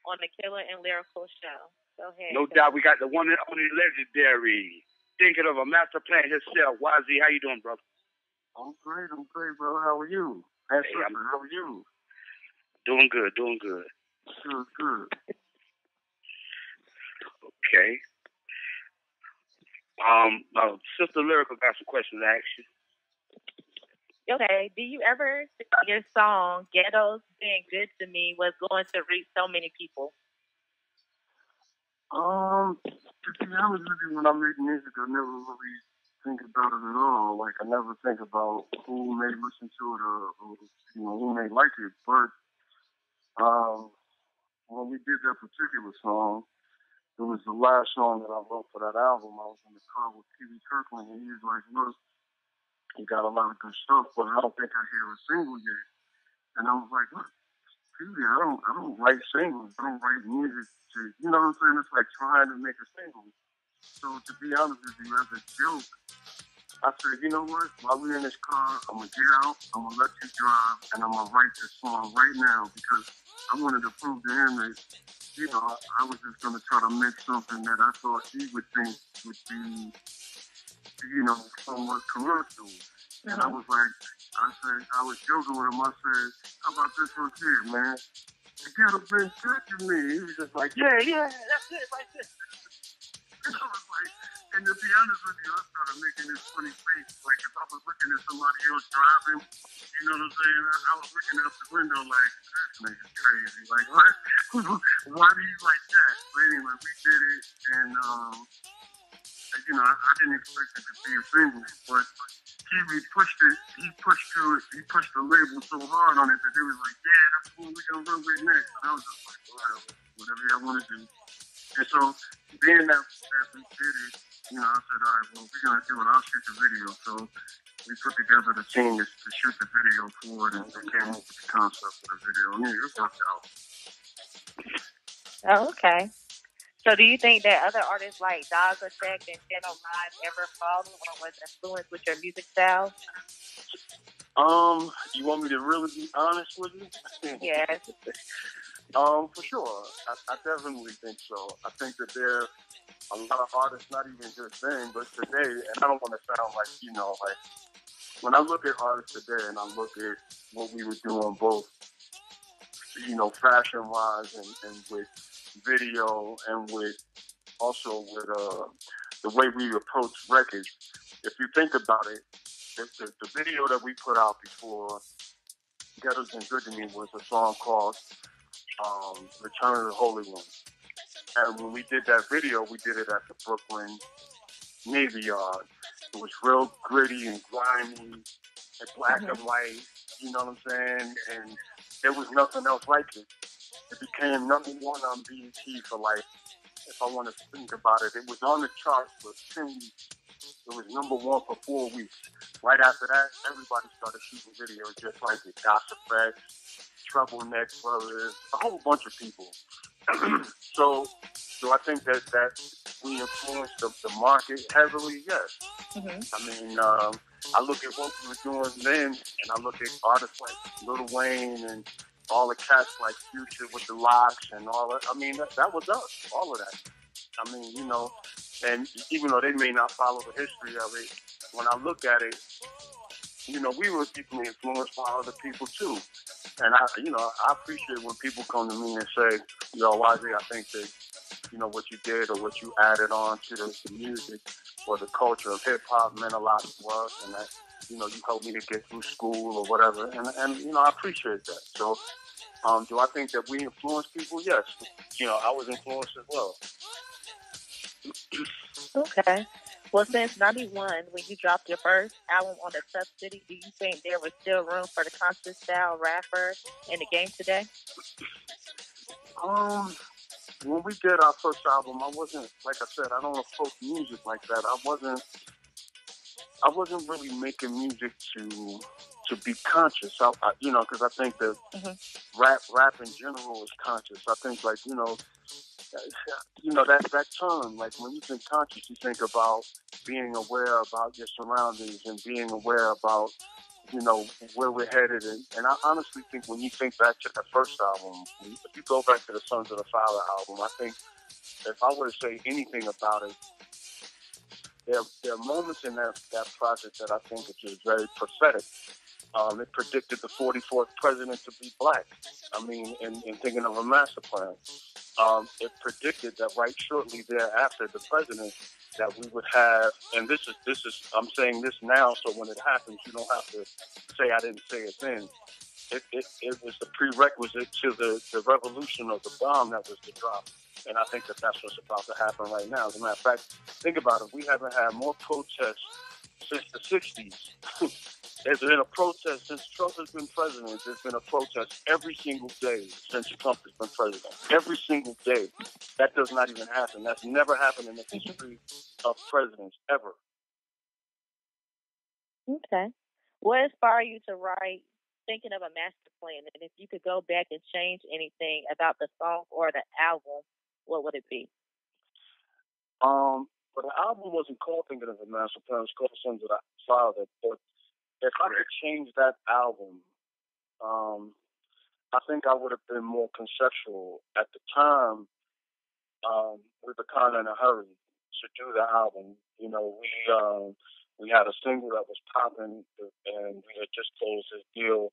on the Killer and Lyrical Show. Go ahead. No doubt, we got the one and only legendary, thinking of a master plan himself. YZ, how you doing, brother? I'm great, bro. How are you? How are you? Doing good. Good. Okay. Sister Lyrical got some questions to ask you. Okay. Do you ever think your song "Ghetto's Been Good to Me" was going to reach so many people? To be honest with you, when I make music, I never really think about it at all. Like, I never think about who may listen to it or who may like it. But when we did that particular song, it was the last song that I wrote for that album. I was in the car with P.B. Kirkland, and he was like, look, you got a lot of good stuff, but I don't think I hear a single yet. And I was like, look, P.B., I don't write singles. I don't write music to, you know what I'm saying? It's like trying to make a single. So to be honest with you, as a joke, I said, you know what? While we're in this car, I'm going to get out, I'm going to let you drive, and I'm going to write this song right now because I wanted to prove to him that, you know, I was just going to try to make something that I thought he would think would be, you know, somewhat commercial. And I was like, I was joking with him. I said, how about this one here, man? The ghetto been good to me. He was just like, yeah, that's it right there. And I was like, and to be honest with you, I started making this funny face. Like if I was looking at somebody else driving, you know what I'm saying? I was looking out the window like, this nigga's crazy. Like, what? Why do you like that? But anyway, we did it, and you know, I didn't expect it to be a single, but he pushed it. He pushed the label so hard on it that they was like, yeah, that's what we're gonna run with next. And I was just like, whatever y'all want to do. And so, being that we did it, you know, I said, all right, well, we're gonna do it. I'll shoot the video. So we put together the team to shoot the video for it, and they came up with the concept for the video. And it worked out. Oh, okay. So do you think that other artists like Dog Effect and Channel 9 ever followed or was influenced with your music style? You want me to really be honest with you? Yes. For sure. I definitely think so. I think that there are a lot of artists, not even just then, but today, and I don't want to sound like, you know, like, when I look at artists today and I look at what we were doing both, you know, fashion-wise and with video and with the way we approach records. If you think about it, the video that we put out before Ghetto's Been Good to Me was a song called Return of the Holy One. And when we did that video, we did it at the Brooklyn Navy Yard. It was real gritty and grimy and black and white, you know what I'm saying? And there was nothing else like it. It became number one on BET for like, if I want to think about it, it was on the charts for 10 weeks. It was number one for 4 weeks. Right after that, everybody started shooting videos just like it. Gossip Facts, Trouble Neck Brothers, a whole bunch of people. So I think that we influenced the market heavily, yes. I mean, I look at what we were doing then, and I look at artists like Lil Wayne and all the cats like Future with the Locks and all that. I mean, that was us, all of that. I mean, you know, and even though they may not follow the history of it, when I look at it, you know, we were deeply influenced by other people too. And I appreciate when people come to me and say, yo, YZ, I think that, you know, what you did or what you added on to the music or the culture of hip hop meant a lot to us, and that, you know, you helped me to get through school or whatever. And you know, I appreciate that. So, do I think that we influence people? Yes. You know, I was influenced as well. Okay. Well, since 91, when you dropped your first album on the Tough City, do you think there was still room for the conscious style rapper in the game today? When we did our first album, I wasn't, like I said, I don't approach music like that. I wasn't really making music to be conscious. You know, because I think that rap in general is conscious. I think, like, you know, that term, like when you think conscious, you think about being aware about your surroundings and being aware about you know, where we're headed. And I honestly think when you think back to that first album, if you go back to the Sons of the Father album, I think if I were to say anything about it, there are moments in that project that I think are just very prophetic. It predicted the 44th president to be black. I mean, in thinking of a master plan. It predicted that right shortly thereafter, the president, that we would have, and this is I'm saying this now, so when it happens, you don't have to say I didn't say it then. It was the prerequisite to the revolution of the bomb that was to drop. And I think that that's what's about to happen right now. As a matter of fact, think about it. We haven't had more protests since the 60s. There's been a protest since Trump has been president. There's been a protest every single day since Trump has been president. Every single day. That does not even happen. That's never happened in the history of presidents, ever. Okay. What inspired you to write Thinking of a Master Plan? And if you could go back and change anything about the song or the album, what would it be? But the album wasn't called Thinking of a Master Plan. It was called Sons of the Father. But if I could change that album, I think I would have been more conceptual. At the time, we were kind of in a hurry to do the album. You know, we had a single that was popping, and we had just closed this deal,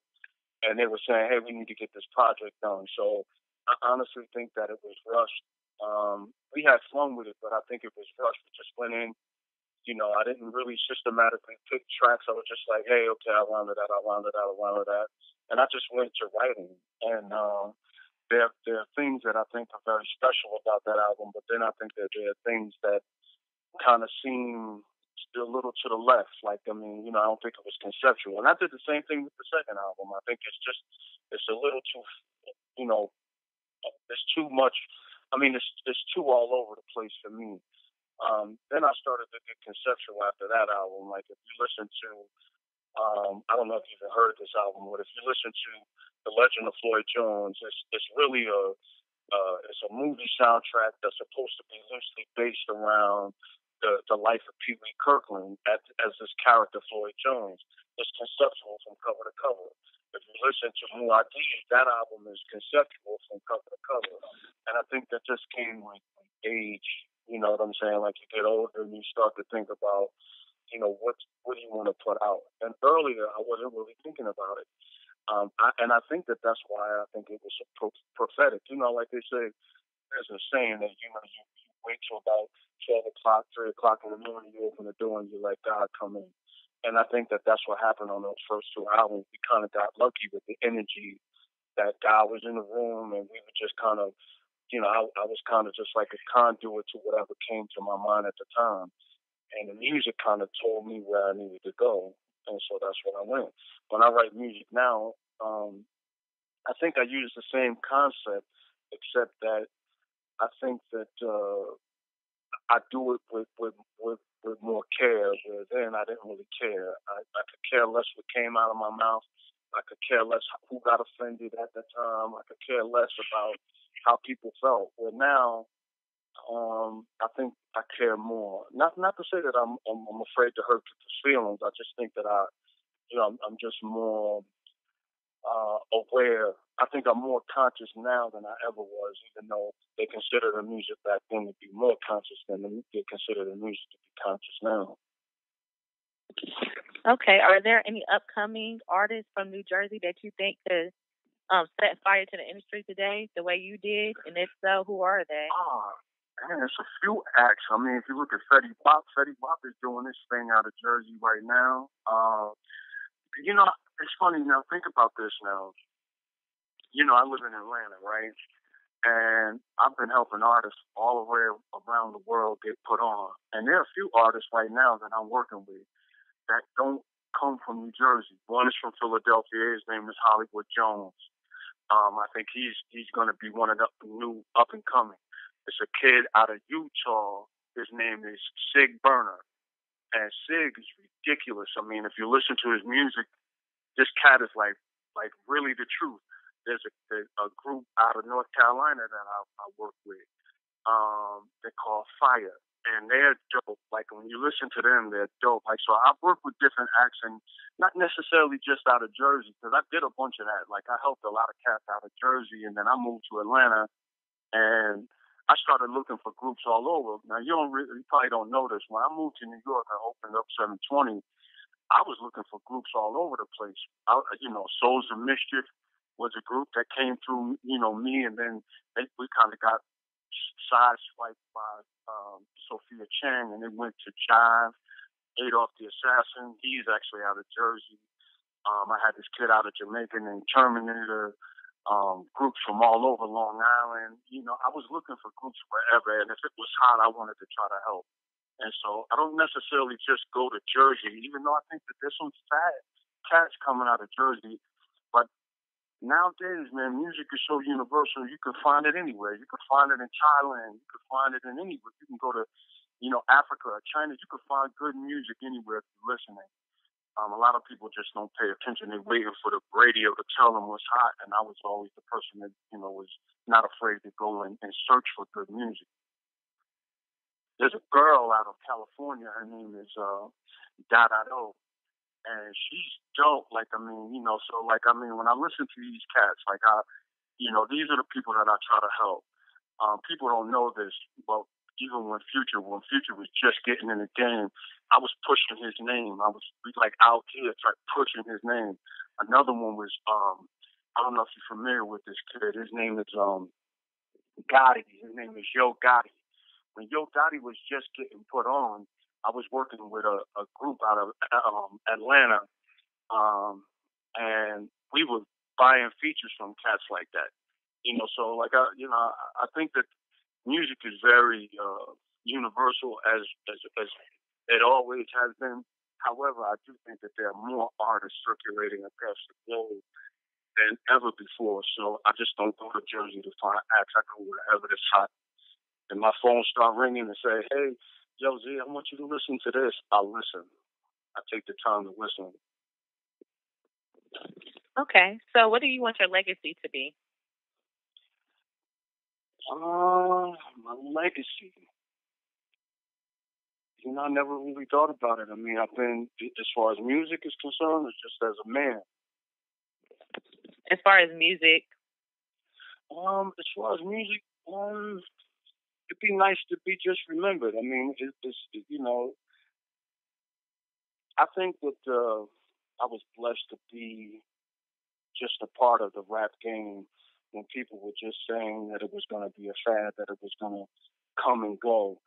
and they were saying, "Hey, we need to get this project done." So I honestly think that it was rushed. We had fun with it, but I think it was rushed. We just went in. You know, I didn't really systematically pick tracks. I was just like, "Hey, okay, I rounded that, I rounded that, I rounded that," and I just went to writing. And there are things that I think are very special about that album, but then I think that there are things that kind of seem a little to the left. Like, I mean, you know, I don't think it was conceptual. And I did the same thing with the second album. I think it's a little too, you know, it's too much. I mean, it's too all over the place for me. Then I started to get conceptual after that album. Like, if you listen to, I don't know if you've even heard this album, but if you listen to The Legend of Floyd Jones, it's really it's a movie soundtrack that's supposed to be loosely based around the life of Pee Wee Kirkland as this character Floyd Jones. It's conceptual from cover to cover. If you listen to Muad'Dib, that album is conceptual from cover to cover. And I think that just came with age. You know what I'm saying? Like, you get older and you start to think about, you know, what do you want to put out? And earlier, I wasn't really thinking about it. And I think that that's why I think it was prophetic. You know, like they say, there's a saying that, you know, you wait till about 12 o'clock, 3 o'clock in the morning, you open the door and you let God come in. And I think that that's what happened on those first two albums. We kind of got lucky with the energy that God was in the room, and we were just kind of, you know, I was kind of just like a conduit to whatever came to my mind at the time. And the music kind of told me where I needed to go. And so that's where I went. When I write music now, I think I use the same concept, except that I think that I do it with more care. Where then I didn't really care. I could care less what came out of my mouth. I could care less who got offended at the time. I could care less about how people felt. Where now, I think I care more. Not to say that I'm afraid to hurt people's feelings. I just think that I'm just more aware. I think I'm more conscious now than I ever was, even though they consider the music back then to be more conscious than they consider the music to be conscious now. Okay. Are there any upcoming artists from New Jersey that you think could set fire to the industry today the way you did? And if so, who are they? Man, there's a few acts. I mean, if you look at Fetty Wap is doing this thing out of Jersey right now. You know, it's funny now. Think about this now. You know, I live in Atlanta, right? And I've been helping artists all the way around the world get put on. And there are a few artists right now that I'm working with that don't come from New Jersey. One is from Philadelphia. His name is Hollywood Jones. I think he's going to be one of the new up and coming. It's a kid out of Utah. His name is Sig Burner. And Sig is ridiculous. I mean, if you listen to his music, this cat is like really the truth. There's a group out of North Carolina that I work with. They're called Fire. and they're dope. Like when you listen to them, they're dope. Like so, I've worked with different acts, and not necessarily just out of Jersey, because I did a bunch of that. Like I helped a lot of cats out of Jersey, and then I moved to Atlanta, and I started looking for groups all over. Now you probably don't know this. When I moved to New York and opened up 720, I was looking for groups all over the place. Souls of Mischief was a group that came through, me, and then we kind of got sideswiped by Sophia Chang, and it went to Jive, Adolf the Assassin. He's actually out of Jersey. I had this kid out of Jamaica named Terminator. Groups from all over Long Island. I was looking for groups wherever, and if it was hot, I wanted to try to help. And so I don't necessarily just go to Jersey, even though I think that there's some fat cats coming out of Jersey. But nowadays, man, music is so universal. You can find it anywhere. You can find it in Thailand. You can find it in anywhere. You can go to, Africa or China. You can find good music anywhere if you're listening. A lot of people just don't pay attention. They're waiting for the radio to tell them what's hot. And I was always the person that, was not afraid to go and search for good music. There's a girl out of California. Her name is Dado, and she's dope. When I listen to these cats, these are the people that I try to help. People don't know this, but even when Future was just getting in the game, I was pushing his name. I was out here pushing his name. Another one was I don't know if you're familiar with this kid. His name is Gotti. His name is Yo Gotti. When Yo Gotti was just getting put on, I was working with a group out of Atlanta, and we were buying features from cats like that. I think that music is very universal as it always has been. However, I do think that there are more artists circulating across the globe than ever before. So I just don't go to Jersey to find acts. I go wherever it's hot. And my phone start ringing and say, hey, Yo, Z, I want you to listen to this. I'll listen. I take the time to listen. Okay. So what do you want your legacy to be? My legacy. I never really thought about it. I mean, I've been, as far as music is concerned, it's just as a man. As far as music? It'd be nice to be just remembered. I mean, I think that I was blessed to be just a part of the rap game when people were just saying that it was going to be a fad, that it was going to come and go.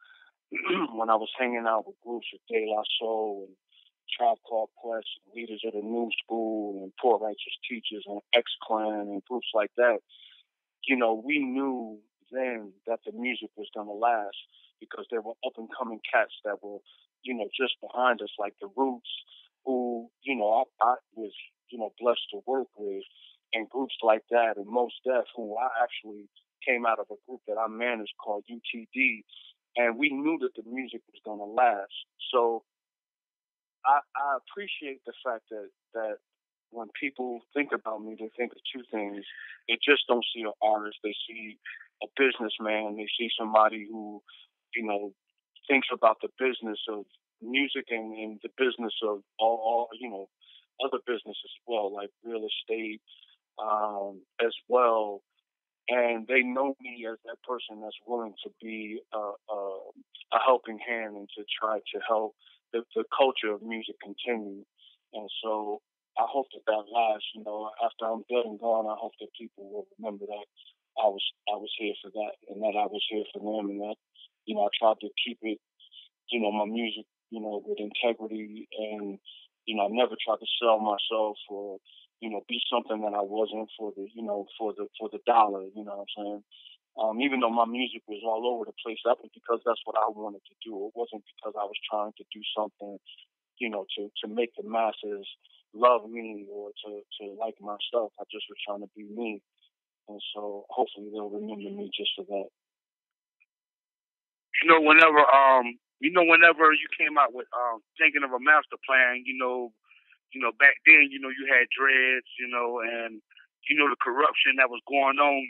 When I was hanging out with groups of De La Soul and Tribe Called Quest, Leaders of the New School, and Poor Righteous Teachers, and X-Clan, and groups like that, we knew then that the music was going to last because there were up-and-coming cats that were, just behind us, like the Roots, who, I was, blessed to work with, and groups like that, and Mos Def, who I actually came out of a group that I managed called UTD, and we knew that the music was going to last. So I appreciate the fact that when people think about me, they think of two things. They just don't see an artist. They see a businessman. They see somebody who, thinks about the business of music and the business of all other businesses as well, like real estate as well. And they know me as that person that's willing to be a helping hand and to try to help the culture of music continue. And so I hope that lasts. After I'm dead and gone, I hope that people will remember that I was here for that, and that I was here for them, and that I tried to keep it, my music, with integrity, and I never tried to sell myself or be something that I wasn't for the for the dollar. You know what I'm saying? Even though my music was all over the place, that was because that's what I wanted to do. It wasn't because I was trying to do something, to make the masses love me or to like my stuff. I just was trying to be me. And so hopefully they'll remember me just for that. Whenever you came out with thinking of a master plan, back then, you had dreads, and the corruption that was going on,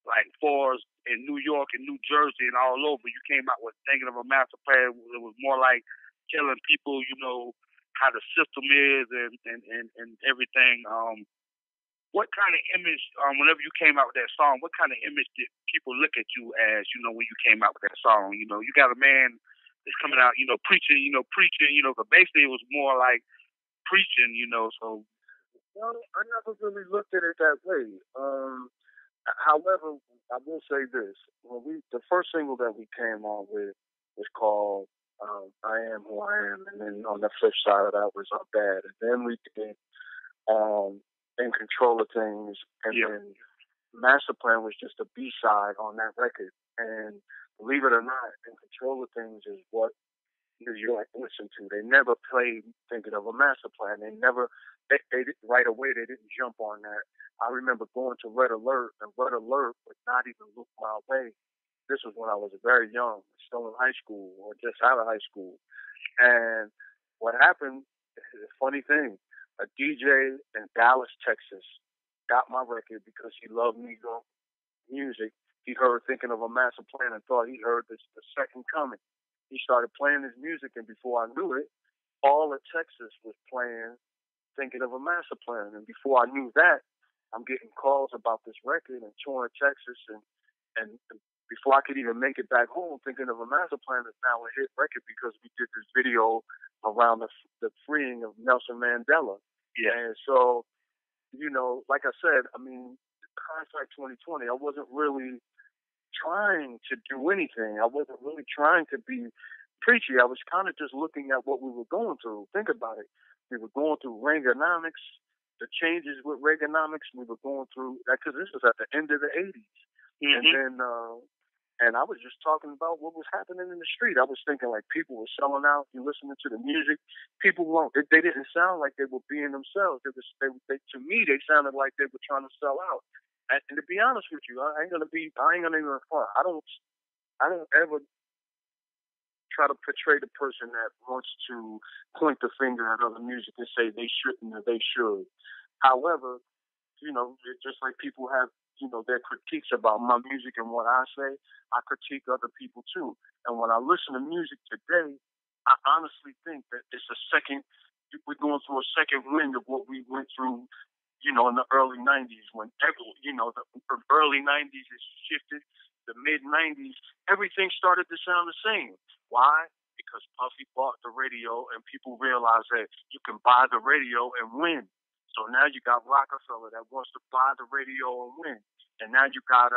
like Fours in New York and New Jersey and all over. You came out with Thinking of a Master Plan. It was more like telling people, how the system is and everything. What kind of image, whenever you came out with that song, what kind of image did people look at you as, when you came out with that song? You got a man that's coming out, preaching, but basically it was more like preaching, so. Well, I never really looked at it that way. However, I will say this: the first single that we came on with was called "I Am Who I Am," and then on the flip side of that was "I'm Bad," and then we did "In Control of Things," and then "Master Plan" was just a B-side on that record. And believe it or not, "In Control of Things" is what New York listened to. They never played Thinking of a Master Plan. They never, they right away, they didn't jump on that. I remember going to Red Alert, and Red Alert would not even look my way. This was when I was very young, still in high school or just out of high school. And what happened, a funny thing, a DJ in Dallas, Texas, got my record because he loved Negro music. He heard Thinking of a Master Plan and thought he heard the second coming. He started playing his music, and before I knew it, all of Texas was playing Thinking of a Master Plan. And before I knew that, I'm getting calls about this record in Torrance, Texas, and before I could even make it back home, Thinking of a Master Plan is now a hit record because we did this video around the freeing of Nelson Mandela. Yeah. And so, like I said, Hindsight 2020, I wasn't really trying to do anything. I wasn't really trying to be preachy. I was kind of just looking at what we were going through. Think about it. We were going through Reaganomics, the changes with Reaganomics. We were going through that because this was at the end of the 80s. Mm-hmm. And then, and I was just talking about what was happening in the street. I was thinking like people were selling out. You listening to the music, people weren't. They didn't sound like they were being themselves. To me, they sounded like they were trying to sell out. And to be honest with you, I ain't gonna even front. I don't ever try to portray the person that wants to point the finger at other music and say they shouldn't or they should. However, just like people have, their critiques about my music and what I say, I critique other people too. And when I listen to music today, I honestly think that we're going through a second wind of what we went through, in the early 90s when the early 90s is shifted, the mid 90s, everything started to sound the same. Why? Because Puffy bought the radio and people realized that you can buy the radio and win. So now you got Rockefeller that wants to buy the radio and win. And now you got,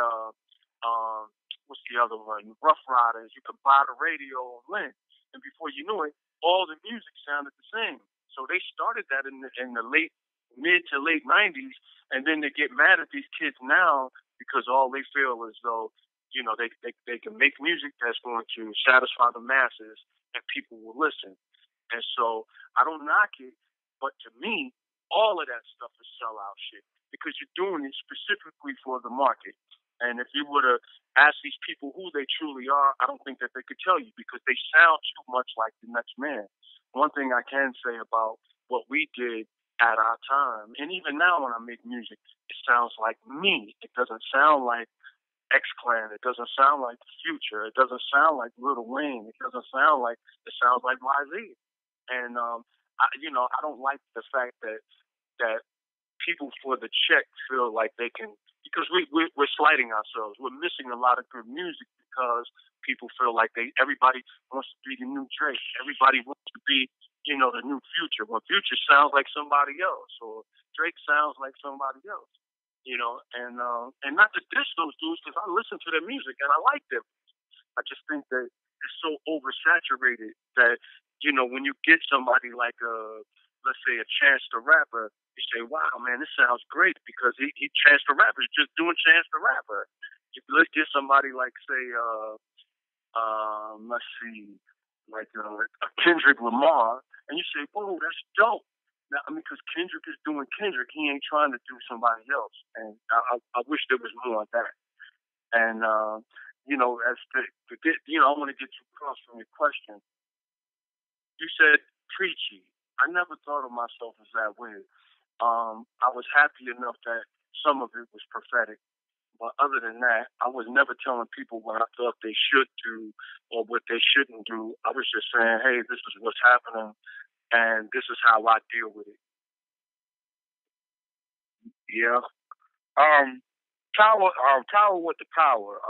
what's the other one? Rough Riders. You can buy the radio and win. And before you knew it, all the music sounded the same. So they started that in the mid to late 90s, and then they get mad at these kids now because all they feel is though, they can make music that's going to satisfy the masses and people will listen. And so I don't knock it, but to me, all of that stuff is sellout shit because you're doing it specifically for the market. And if you were to ask these people who they truly are, I don't think that they could tell you because they sound too much like the next man. One thing I can say about what we did at our time, and even now when I make music, it sounds like me. It doesn't sound like X-Clan. It doesn't sound like The Future. It doesn't sound like Lil Wayne. It sounds like YZ. And I don't like the fact that people for the check feel like they can, because we're slighting ourselves. We're missing a lot of good music because people feel like everybody wants to be the new Drake. Everybody wants to be the new Future. Well, Future sounds like somebody else, or Drake sounds like somebody else, and not to diss those dudes because I listen to their music and I like them. I just think that it's so oversaturated that, when you get somebody like let's say a Chance the Rapper, you say, wow, man, this sounds great because he Chance the Rapper is just doing Chance the Rapper. You let's get somebody like, say, let's see, like Kendrick Lamar, and you say, whoa, that's dope. Now, because Kendrick is doing Kendrick, he ain't trying to do somebody else, and I wish there was more of that. And as to get, I want to get you across from your question. You said preachy. I never thought of myself as that way. I was happy enough that some of it was prophetic. But other than that, I was never telling people what I thought they should do or what they shouldn't do. I was just saying, hey, this is what's happening, and this is how I deal with it. Yeah. Tower with the Power.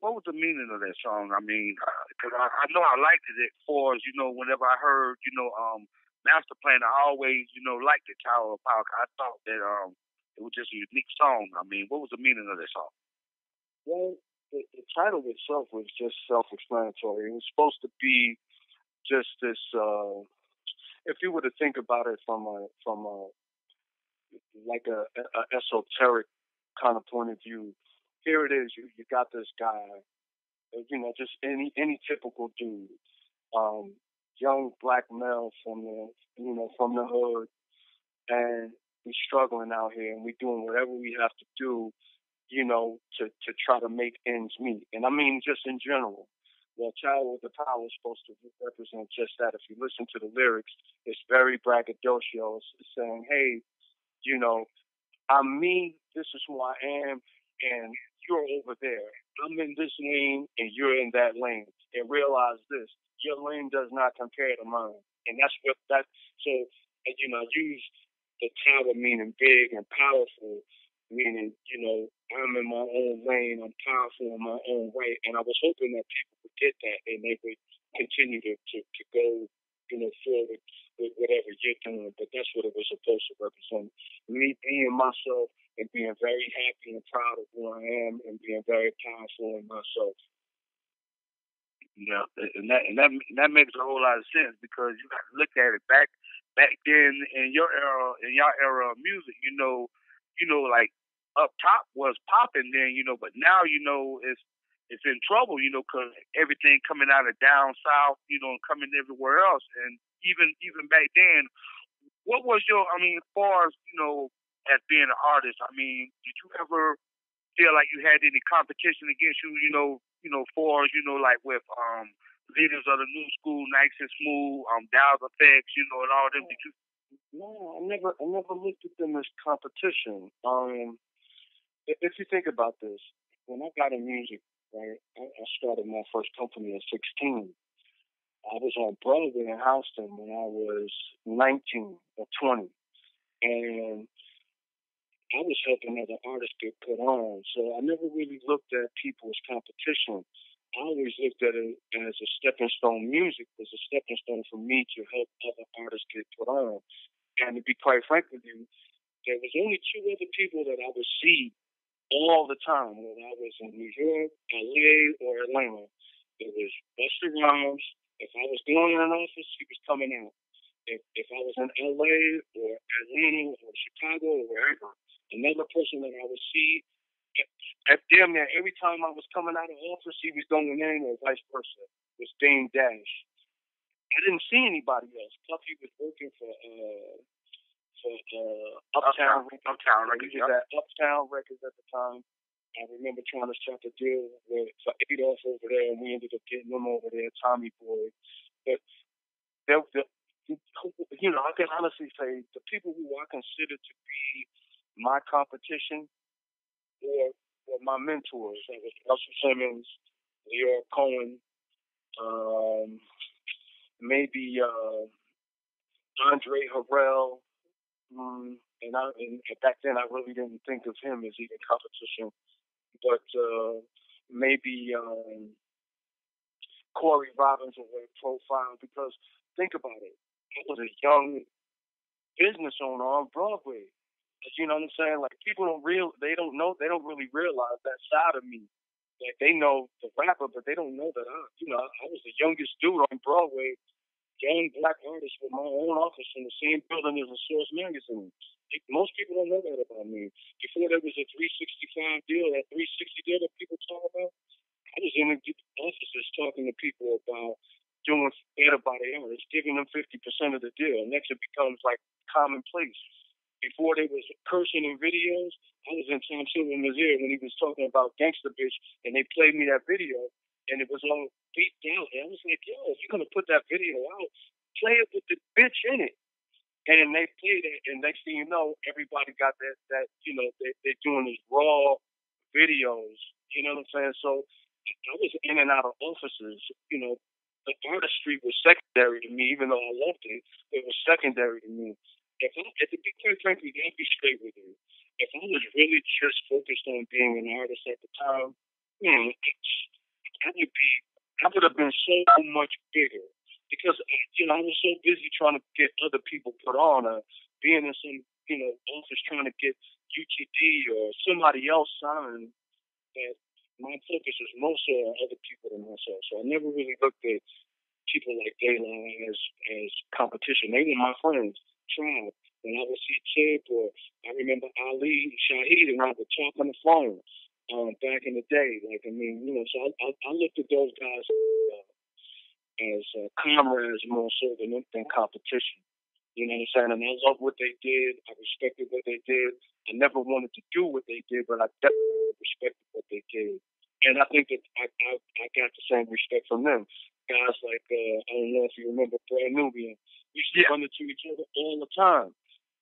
What was the meaning of that song? I mean, because I know I liked it for, whenever I heard, Master Plan, I always, liked the Tower of Power. I thought that it was just a unique song. I mean, what was the meaning of that song? Well, the title itself was just self-explanatory. It was supposed to be just this. If you were to think about it from a like a esoteric kind of point of view, here it is. You got this guy, just any typical dude, young black male from the hood, and we struggling out here, and we doing whatever we have to do, to try to make ends meet. And I mean, just in general. Well, Child with the Power is supposed to represent just that. If you listen to the lyrics, it's very braggadocious. It's saying, hey, I'm me, this is who I am, and you're over there. I'm in this lane, and you're in that lane. And realize this, your lane does not compare to mine. And that's what so, I use the tower meaning big and powerful, meaning, I'm in my own lane, I'm powerful in my own way. And I was hoping that people would get that and they would continue to go, forward with whatever you're doing. But that's what it was supposed to represent. Me being myself and being very happy and proud of who I am and being very powerful in myself. Yeah, and that makes a whole lot of sense because you got to look at it back then in your era of music, like Up Top was popping then, but now it's in trouble, because everything coming out of down south, and coming everywhere else, and even back then, what was as far as as being an artist, I mean, did you ever feel like you had any competition against you, for like with leaders of the new school, Nice and Smooth, Dow's Effects, and all them? Did you? No, I never looked at them as competition. If you think about this, when I got in music, right, I started my first company at 16. I was on Broadway in Houston when I was 19 or 20, and I was helping other artists get put on. So I never really looked at people as competition. I always looked at it as a stepping stone. Music was a stepping stone for me to help other artists get put on. And to be quite frank with you, there was only two other people that I would see all the time, whether I was in New York, LA, or Atlanta. It was Busta Rhymes. If I was going in an office, he was coming out. If I was in LA or Atlanta or Chicago or wherever, another person that I would see, at damn near every time I was coming out of office, he was going in, or vice versa. It was Dame Dash. I didn't see anybody else. Puffy was working for Uptown Records. He was at Uptown Records at the time. I remember trying to strike a deal for Adolph over there, and we ended up getting them over there, Tommy Boy. But I can honestly say the people who I consider to be my competition were my mentors. That was Russell Simmons, Leora Cohen, maybe Andre Harrell. And back then I really didn't think of him as even competition, but maybe Corey Robbins or Profile, because think about it, I was a young business owner on Broadway. You know what I'm saying? Like people don't really realize that side of me. Like they know the rapper, but they don't know that I was the youngest dude on Broadway, young black artist with my own office in the same building as a Source magazine. Most people don't know that about me. Before there was a 365 deal, that 360 deal that people talk about, I was in the offices talking to people about doing better by the artists, giving them 50% of the deal. Next, it becomes like commonplace. Before there was cursing in videos, I was in Tom Silverman's ear when he was talking about Gangsta Bitch, and they played me that video, and it was all beat down. And I was like, yo, if you're going to put that video out, play it with the bitch in it. And they played it, and next thing you know, everybody got that they're doing these raw videos. You know what I'm saying? So I was in and out of offices. The artistry was secondary to me, even though I loved it. It was secondary to me. To be quite frankly, I'll be straight with you. If I was really just focused on being an artist at the time, I would have been so much bigger because I was so busy trying to get other people put on, being in some office trying to get UTD or somebody else signed, that my focus was more so on other people than myself. So I never really looked at people like Dayline as competition. They were my friends. Tribe. When I would see Chip, or I remember Ali Shaheed, and I would talk on the phone back in the day. So I looked at those guys as comrades more so than competition. You know what I'm saying? And I love what they did. I respected what they did. I never wanted to do what they did, but I definitely respected what they did. And I think that I got the same respect from them. Guys like, I don't know if you remember Brand Nubian. We used to run into each other all the time.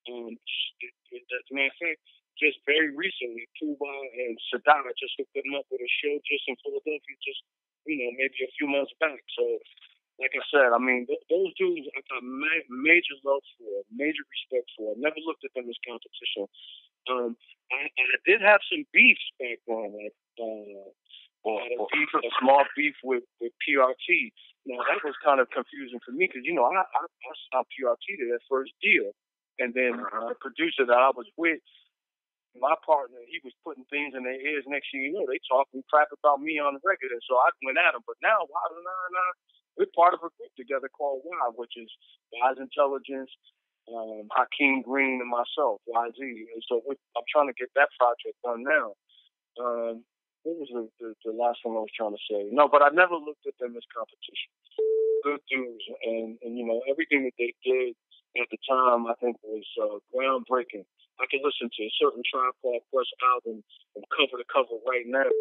As a matter of fact, just very recently, Tuba and Sadat just hooked them up with a show just in Philadelphia, maybe a few months back. So, like I said, those dudes I got major love for, major respect for. I never looked at them as competition. I did have some beefs back then, a small beef with PRT. Now, that was kind of confusing for me because, I signed PRT to that first deal. And then the producer that I was with, my partner, he was putting things in their ears. Next thing you know, they talking crap about me on the record. And so I went at them. But now, we're part of a group together called WISE, which is Wise Intelligence, Hakeem Green, and myself, YZ. And so I'm trying to get that project done now. What was the last thing I was trying to say? No, but I never looked at them as competition. Good dudes. And everything that they did at the time, I think, was groundbreaking. I can listen to a certain Tribe Called Quest album from cover to cover right now.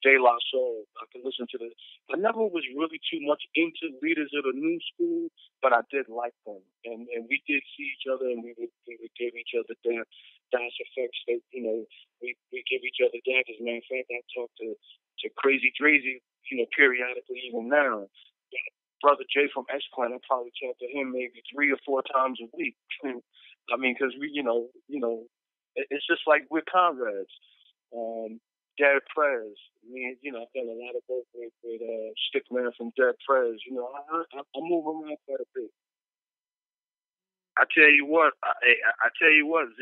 De La Soul. I can listen to this. I never was really too much into leaders of the new school, but I did like them. And we did see each other, and we would give each other dance effects that, we give each other dance. As a matter of fact, I talk to Crazy Drazy, periodically even now. Brother Jay from X-Clan, I probably talk to him maybe 3 or 4 times a week. Because we, it's just like we're comrades. Dead Prez, I've done a lot of work with Stickman from Dead Prez. I move around quite a bit. I tell you what, Z.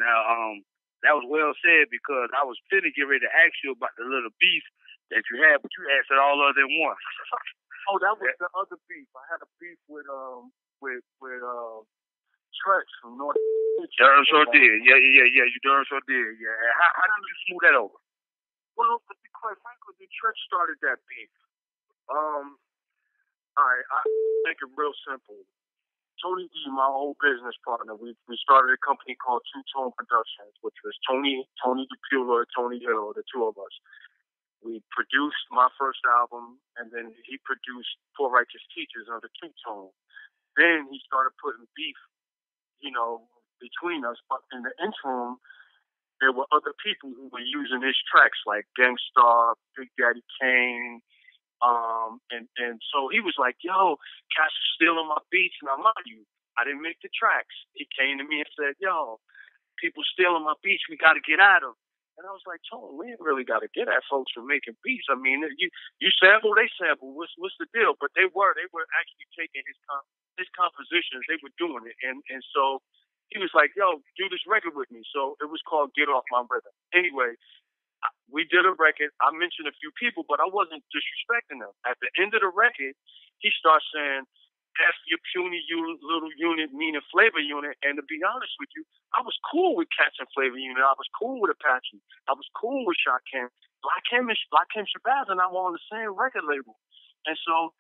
Now, that was well said because I was finna get ready to ask you about the little beef that you had, but you asked it all other than once. Oh, that was the other beef. I had a beef with Tretch from North. Darn sure did. Yeah. You darn sure did. Yeah. How did you smooth that over? Well, to be quite frankly, Tretch started that beef. All right, I make it real simple. Tony D, my old business partner, we started a company called Two Tone Productions, which was Tony DePula, Tony Hill, the two of us. We produced my first album, and then he produced Poor Righteous Teachers under Two Tone. Then he started putting beef, between us. But in the interim, there were other people who were using his tracks, like Gangstar, Big Daddy Kane, and so he was like, "Yo, Cash is stealing my beats," and I mind you, I didn't make the tracks. He came to me and said, "Yo, people stealing my beats. We got to get at them." And I was like, Tony, we ain't really got to get at folks for making beats. I mean, you sample, they sample. What's the deal? But they were actually taking his compositions. They were doing it. And so he was like, yo, do this record with me. So it was called Get Off My Rhythm. Anyway, we did a record. I mentioned a few people, but I wasn't disrespecting them. At the end of the record, he starts saying, F your puny little unit, meaning Flavor Unit. And to be honest with you, I was cool with Cats and Flavor Unit. I was cool with Apache. I was cool with Shakim. Black Kim Shabazz and I were on the same record label. And so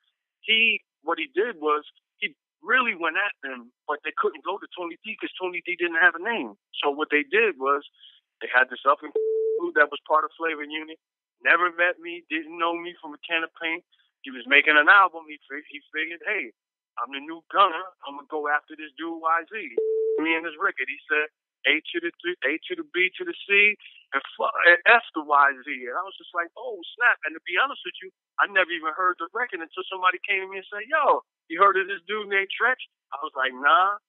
what he did was he really went at them, but they couldn't go to Tony D because Tony D didn't have a name. So what they did was they had this up and that was part of Flavor Unit. Never met me, didn't know me from a can of paint. He was making an album. He figured, hey, I'm the new gunner. I'm going to go after this dude YZ. Me and this Rickett, he said, A to the B to the C, and F to YZ. And I was just like, oh, snap. And to be honest with you, I never even heard the record until somebody came to me and said, yo, you heard of this dude named Tretch? I was like, nah.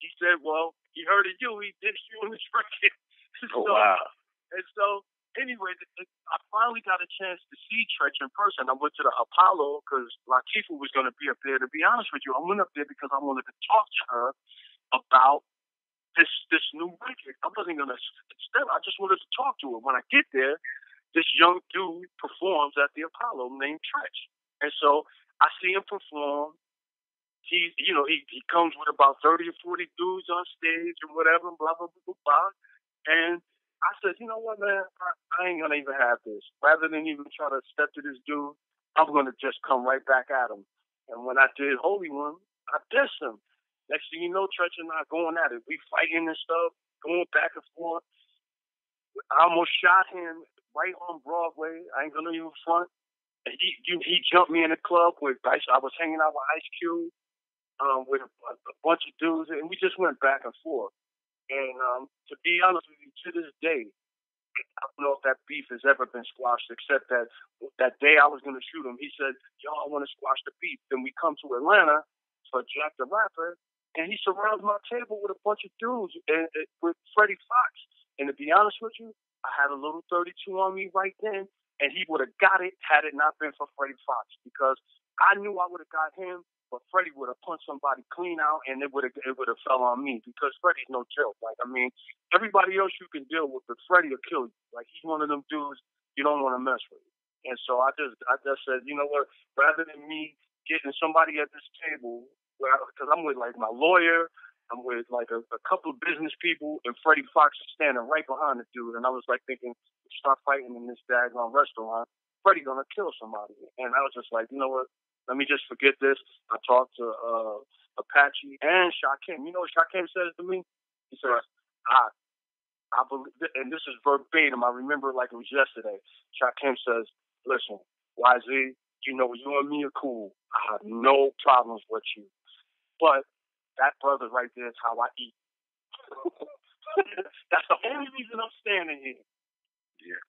He said, well, he heard of you. He did you on this record. Oh, wow. And so, anyway, I finally got a chance to see Tretch in person. I went to the Apollo because Latifah was going to be up there. To be honest with you, I went up there because I wanted to talk to her about this new record. I wasn't going to step. I just wanted to talk to her. When I get there, this young dude performs at the Apollo named Tretch. And so I see him perform. He comes with about 30 or 40 dudes on stage and whatever, blah, blah, blah, blah. And I said, you know what, man, I ain't going to even have this. Rather than even try to step to this dude, I'm going to just come right back at him. And when I did Holy One, I dissed him. Next thing you know, Tretch and I going at it. We fighting and stuff, going back and forth. I almost shot him right on Broadway. I ain't going to even front. And he jumped me in the club with Ice. I was hanging out with Ice Cube with a bunch of dudes, and we just went back and forth. And to be honest with you, to this day, I don't know if that beef has ever been squashed, except that day I was going to shoot him, he said, yo, I want to squash the beef. Then we come to Atlanta for Jack the Rapper, and he surrounds my table with a bunch of dudes with Freddie Fox. And to be honest with you, I had a little 32 on me right then, and he would have got it had it not been for Freddie Fox, because I knew I would have got him, but Freddie would have punched somebody clean out, and it would have fell on me, because Freddie's no joke. Like, I mean, everybody else you can deal with, but Freddie will kill you. Like, he's one of them dudes you don't want to mess with. And so I just said, you know what? Rather than me getting somebody at this table, because I'm with like my lawyer, I'm with like a couple of business people, and Freddie Fox is standing right behind the dude, and I was like thinking, stop fighting in this daggone restaurant. Freddie gonna kill somebody, and I was just like, you know what? Let me just forget this. I talked to Apache and Shakim. You know what Shakim says to me? He says, I believe, and this is verbatim. I remember like it was yesterday. Shakim says, listen, YZ, you know, you and me are cool. I have no problems with you. But that brother right there is how I eat. That's the only reason I'm standing here. Yeah.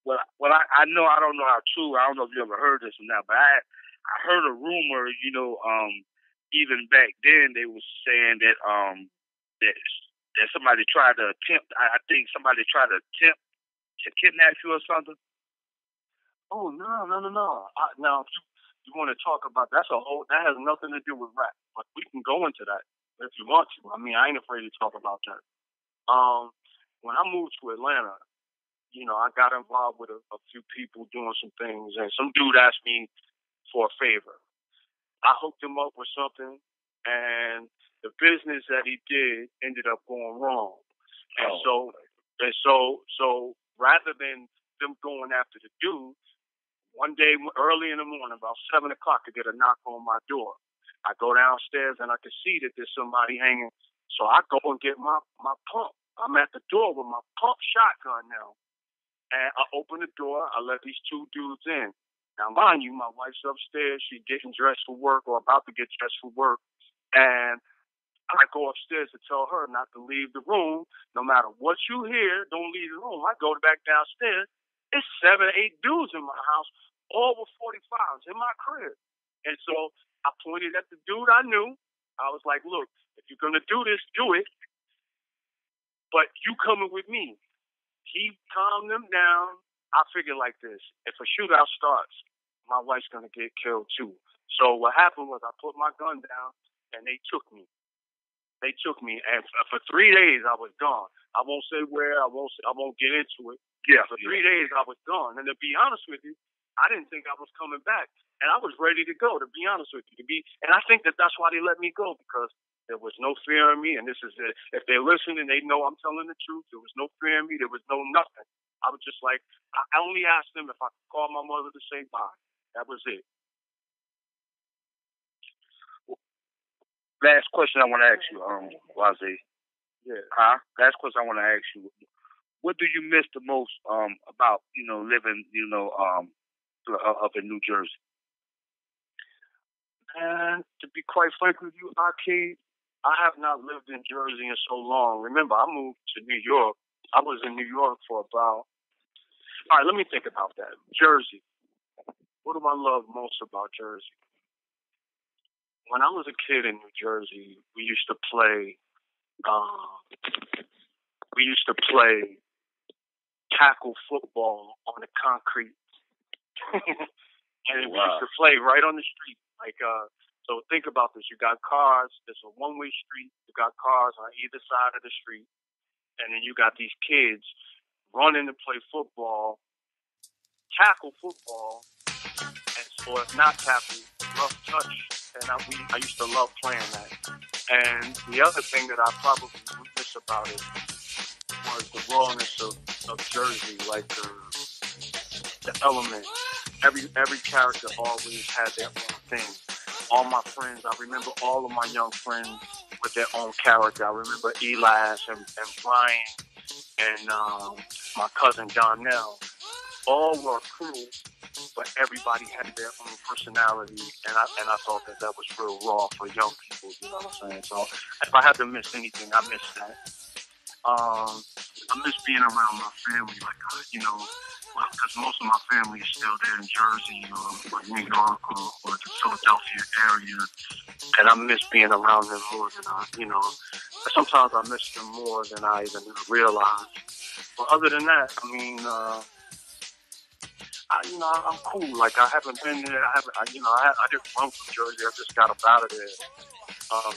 Well, I know, I don't know how true. I don't know if you ever heard this or not, but I heard a rumor, you know, even back then they was saying that that somebody tried to attempt. I think somebody tried to attempt to kidnap you or something. Oh no! Now, if you want to talk about that has nothing to do with rap, but we can go into that if you want to. I mean, I ain't afraid to talk about that. When I moved to Atlanta, you know, I got involved with a few people doing some things, and some dude asked me for a favor. I hooked him up with something, and the business that he did ended up going wrong. And so rather than them going after the dude, one day early in the morning, about 7 o'clock, I get a knock on my door. I go downstairs and I can see that there's somebody hanging. So I go and get my pump. I'm at the door with my pump shotgun now. And I open the door. I let these two dudes in. Now, mind you, my wife's upstairs. She's getting dressed for work or about to get dressed for work. And I go upstairs to tell her not to leave the room. No matter what you hear, don't leave the room. I go back downstairs. It's 7 or 8 dudes in my house, all with 45s in my crib. And so I pointed at the dude I knew. I was like, look, if you're going to do this, do it. But you coming with me. He calmed them down. I figured like this. If a shootout starts, my wife's going to get killed too. So what happened was I put my gun down, and they took me. And for 3 days I was gone. I won't say where. I won't get into it. Yeah. For 3 days I was gone. And to be honest with you, I didn't think I was coming back. And I was ready to go, to be honest with you. And I think that's why they let me go, because there was no fear in me. And this is it. If they're listening, they know I'm telling the truth. There was no fear in me. There was no nothing. I was just like, I only asked them if I could call my mother to say bye. That was it. Last question I want to ask you, YZ. Yeah. Last question I want to ask you. What do you miss the most about, you know, living, you know, up in New Jersey? And to be quite frank with you, Aki, I have not lived in Jersey in so long. Remember, I moved to New York. I was in New York for about. All right, let me think about that. Jersey. What do I love most about Jersey? When I was a kid in New Jersey, we used to play. We used to play tackle football on the concrete, and we used to play right on the street. So think about this: you got cars. It's a one-way street. You got cars on either side of the street, and then you got these kids running to play football, tackle football, or if not tackle, rough touch. And I used to love playing that. And the other thing that I probably miss about it was the rawness of Jersey, like the element. Every character always had their own thing. All my friends, I remember all of my young friends with their own character. I remember Elias and Brian and my cousin Donnell. All were cool, but everybody had their own personality, and I thought that was real raw for young people. You know what I'm saying? So if I had to miss anything, I miss that. I miss being around my family, because most of my family is still there in Jersey or New York or the Philadelphia area, and I miss being around them more than sometimes I miss them more than I even realized. But other than that, I mean, I'm cool. Like, I haven't been there. I didn't run from Jersey. I just got up out of there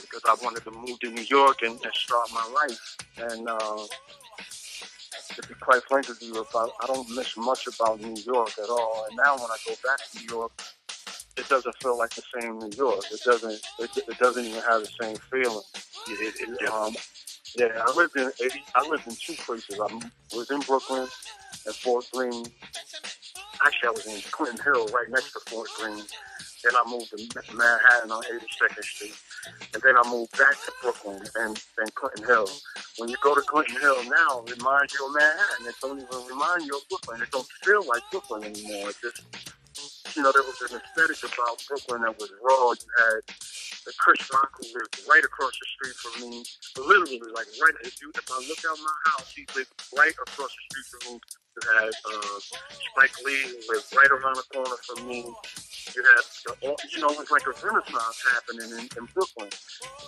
because I wanted to move to New York and start my life. And to be quite frank with you, I don't miss much about New York at all. And now when I go back to New York, it doesn't feel like the same New York. It doesn't even have the same feeling. Yeah, I lived in two places. I was in Brooklyn and Fort Greene. Actually, I was in Clinton Hill, right next to Fort Greene. Then I moved to Manhattan on 82nd Street. And then I moved back to Brooklyn and Clinton Hill. When you go to Clinton Hill now, it reminds you of Manhattan. It don't even remind you of Brooklyn. It don't feel like Brooklyn anymore. It just, there was an aesthetic about Brooklyn that was raw. You had the Chris Rock, who lived right across the street from me. Literally, like, right, if I look out my house, he lived right across the street from me. You had Spike Lee, who lived right around the corner from me. You had, it's like a renaissance happening in Brooklyn.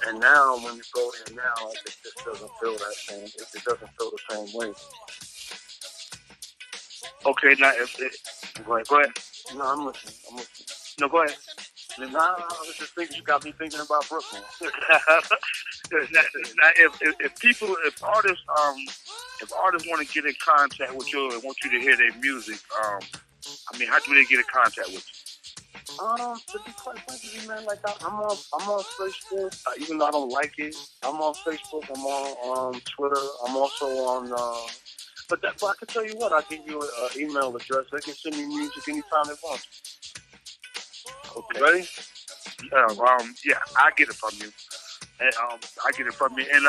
And now, when you go there now, it just doesn't feel that same. It doesn't feel the same way. Okay, now, go ahead. No, I'm listening. No, go ahead. I was just thinking, you got me thinking about Brooklyn. Now, if artists want to get in contact with you and want you to hear their music, how do they get in contact with you? To be quite frank with you, man, like I'm on Facebook, even though I don't like it. I'm on Facebook. I'm on Twitter. I'm also on. But I can tell you what, I'll give you an email address. They can send me music anytime they want. Okay. Ready? I get it from you. And I get it from you. And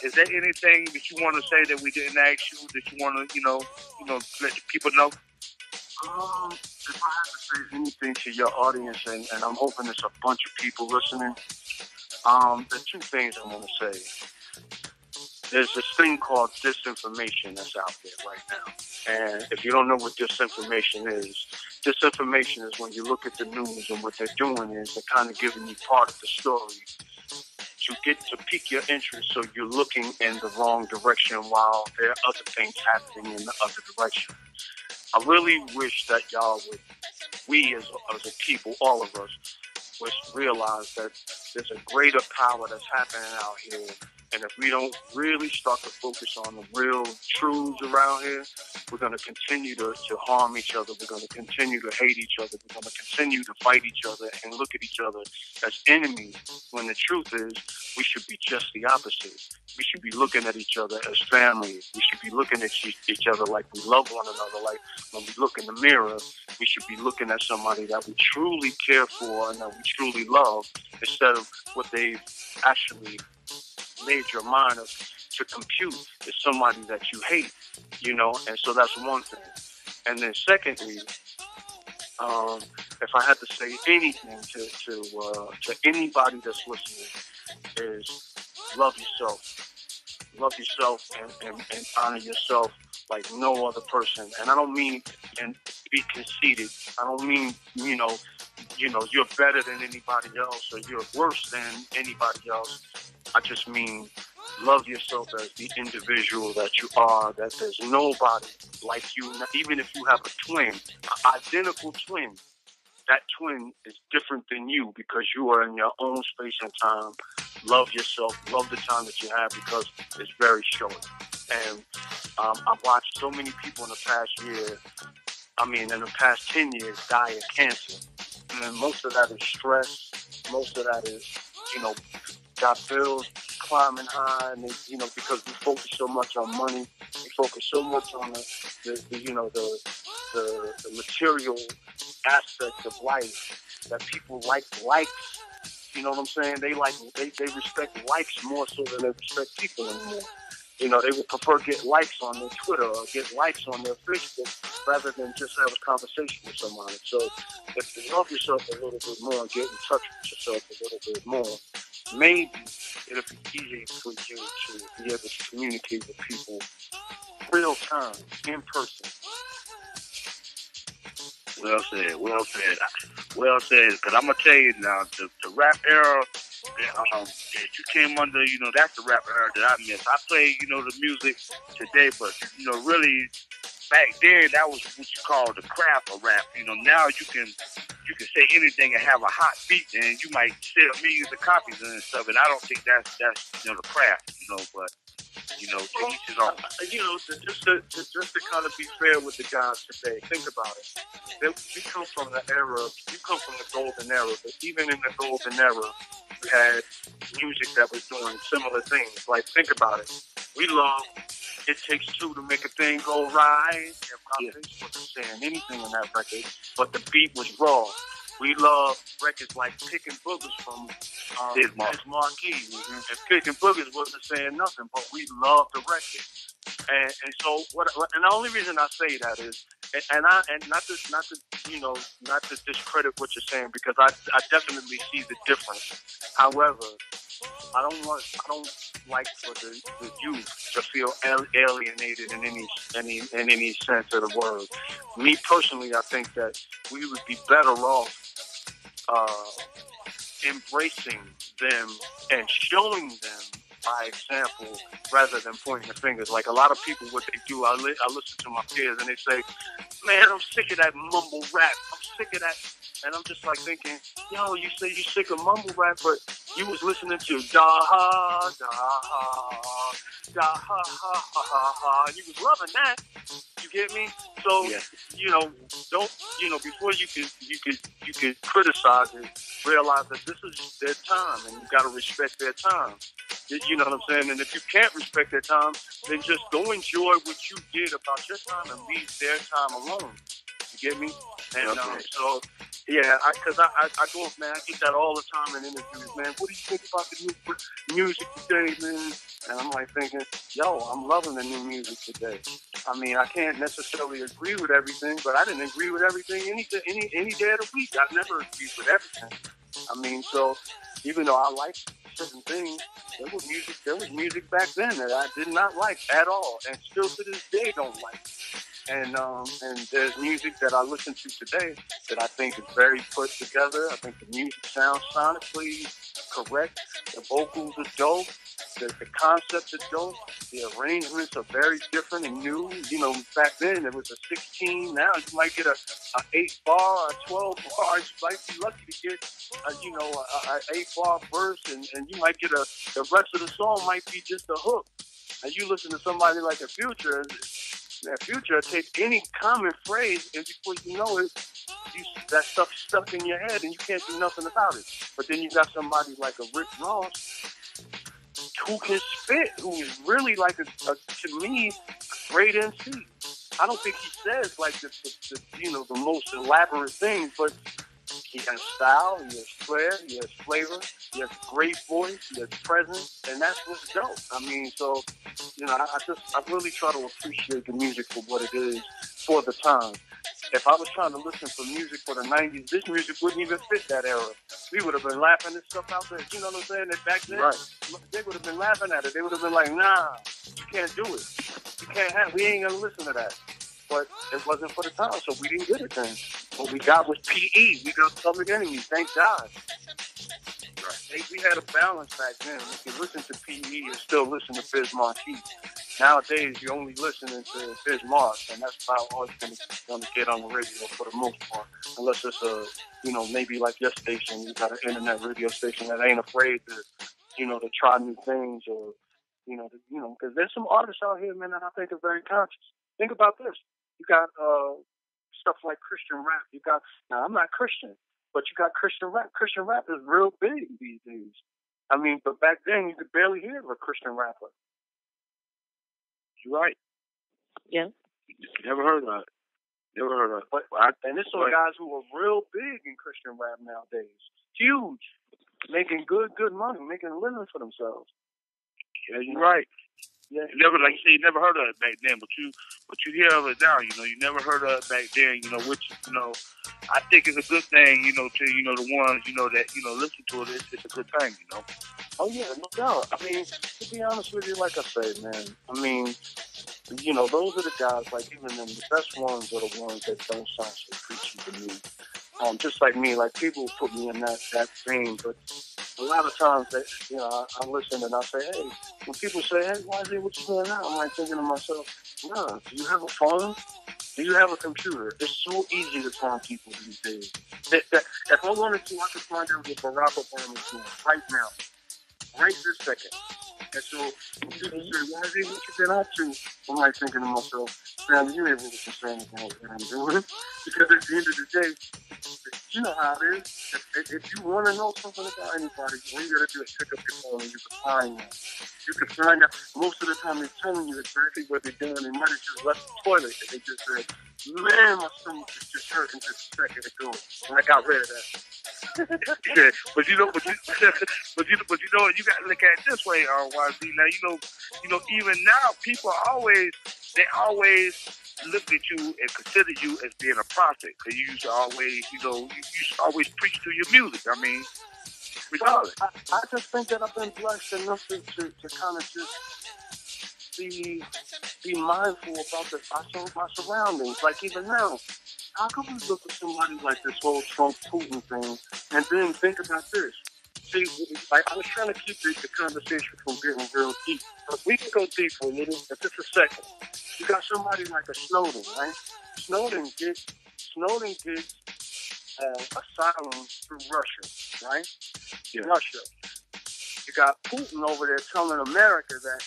is there anything that you want to say that we didn't ask you that you want to, let the people know? If I have to say anything to your audience, and I'm hoping there's a bunch of people listening, there are two things I want to say. There's this thing called disinformation that's out there right now. And if you don't know what disinformation is when you look at the news, and what they're doing is they're kind of giving you part of the story to get to pique your interest, so you're looking in the wrong direction while there are other things happening in the other direction. I really wish that we as a people, all of us, would realize that there's a greater power that's happening out here. And if we don't really start to focus on the real truths around here, we're going to continue to harm each other. We're going to continue to hate each other. We're going to continue to fight each other and look at each other as enemies, when the truth is we should be just the opposite. We should be looking at each other as family. We should be looking at each other like we love one another. Like when we look in the mirror, we should be looking at somebody that we truly care for and that we truly love, instead of what they've actually made your mind up to compute is somebody that you hate, and so that's one thing. And then secondly, if I had to say anything to anybody that's listening, is love yourself. Love yourself and honor yourself like no other person. And I don't mean and be conceited. I don't mean, you're better than anybody else or you're worse than anybody else. I just mean love yourself as the individual that you are, that there's nobody like you. Even if you have a twin, an identical twin, that twin is different than you because you are in your own space and time. Love yourself. Love the time that you have because it's very short. And I've watched so many people in the past year, in the past 10 years, die of cancer. And most of that is stress. Most of that is, got bills climbing high, and because we focus so much on money, we focus so much on the material aspects of life that people like likes. You know what I'm saying? They respect likes more so than they respect people anymore. They would prefer get likes on their Twitter or get likes on their Facebook rather than just have a conversation with somebody. So if you love yourself a little bit more, get in touch with yourself a little bit more, maybe it'll be easier for you to be able to communicate with people real time, in person. Well said. Because I'm gonna tell you now, the rap era that you came under, that's the rap era that I miss. I play, the music today, but really back then that was what you call the craft of rap. Now you can say anything and have a hot beat, and you might sell millions of copies and stuff. And I don't think that's the craft, but. To each his own. Just to kind of be fair with the guys today, think about it. You come from the golden era, but even in the golden era, we had music that was doing similar things. Like, think about it. We love It Takes Two to Make a Thing Go Right. Hip Hop wasn't saying anything in that record, but the beat was raw. We love records like Pickin' Boogers from Biz Markie. Mm-hmm. And Pickin' Boogers wasn't saying nothing, but we love the record. And so and the only reason I say that is, and not to discredit what you're saying, because I definitely see the difference. However, I don't like for the youth to feel alienated in any sense of the word. Me personally, I think that we would be better off embracing them and showing them by example rather than pointing the fingers. Like a lot of people, what they do, I listen to my peers and they say, man, I'm sick of that mumble rap. I'm sick of that. And I'm just like thinking, yo, you say you sick of mumble rap, but you was listening to da ha, da ha, da ha, ha, ha, ha, ha. And you was loving that. You get me? So, don't, before you could criticize it, realize that this is their time and you got to respect their time. You know what I'm saying? And if you can't respect their time, then just go enjoy what you did about your time and leave their time alone. You get me? And so, yeah, because I go, man, I get that all the time in interviews, man. What do you think about the new music today, man? And I'm like thinking, yo, I'm loving the new music today. I mean, I can't necessarily agree with everything, but I didn't agree with everything any day of the week. I never agreed with everything. I mean, so even though I like certain things, there was music back then that I did not like at all, and still to this day don't like. And there's music that I listen to today that I think is very put together. I think the music sounds sonically correct. The vocals are dope. The concepts are dope. The arrangements are very different and new. Back then it was a 16. Now you might get a 8-bar, a 12-bar. You might be lucky to get a 8-bar verse, and you might get the rest of the song might be just a hook. And you listen to somebody like a Future. Future take any common phrase, and before you know it, that stuff's stuck in your head, and you can't do nothing about it. But then you got somebody like a Rick Ross who can spit, who is really like to me, a great MC. I don't think he says like the most elaborate things, but he has style, he has flair, he has flavor, he has a great voice, he has presence, and that's what's dope. I mean, so, I really try to appreciate the music for what it is for the time. if I was trying to listen for music for the 90s, this music wouldn't even fit that era. We would have been laughing at stuff out there. You know what I'm saying? And back then, they would have been laughing at it. They would have been like, nah, you can't do it. You can't have, we ain't going to listen to that. But it wasn't for the time, so we didn't get it then. What we got was PE. We got Public Enemy, thank God. We had a balance back then. We could listen to PE and still listen to Biz Markie. Nowadays, you're only listening to Biz Markie, and that's about all you're going to get on the radio for the most part. Unless it's a, maybe like your station, you got an internet radio station that ain't afraid to, to try new things or, because there's some artists out here, man, that I think are very conscious. Think about this. You got stuff like Christian rap. Now I'm not Christian, but you got Christian rap. Christian rap is real big these days. I mean, but back then you could barely hear of a Christian rapper. You're right. Yeah. Never heard of it. But and there's some guys who are real big in Christian rap nowadays. Huge. Making good money, making a living for themselves. Yeah, you're right. Yeah. Never, like you say, you never heard of it back then, but you hear of it now. You never heard of it back then. Which I think is a good thing. To the ones that listen to it. It's a good thing. Oh yeah, no doubt. I mean, to be honest with you, like I said, man. I mean, those are the guys. Like even them, the best ones are the ones that don't sound so preachy to me. Just like me, like people put me in that vein, but a lot of times that I listen and I say, hey, when people say, hey, YZ, what you doing now? I'm like thinking to myself, nah, do you have a phone? Do you have a computer? It's so easy to find people these days. If I wanted to, I could find out what Barack Obama is doing right now, right this second. And so when people say, YZ, what you been up to? I'm like thinking to myself, man, you ain't really concerned about what I'm doing. Because at the end of the day, you know how it is. If you want to know something about anybody, all you got to do is pick up your phone and you can find them. You can find out. Most of the time they're telling you exactly what they're doing. They might have just left the toilet and they just said, man, my stomach is just hurting just a second ago. And I got rid of that. Yeah, but you got to look at it this way, YZ. Now, even now, people always looked at you and considered you as being a prophet. Because you used to always, you used to always preach through your music. I mean, regardless. Well, I just think that I've been blessed enough to kind of just be mindful about my surroundings. Like even now, how can we look at somebody like this whole Trump-Putin thing and then think about this? See, like I was trying to keep the conversation from getting real deep. But we can go deep for a little, but just a second. You got somebody like a Snowden, right? Snowden gets asylum through Russia, right? Yeah. Russia. You got Putin over there telling America that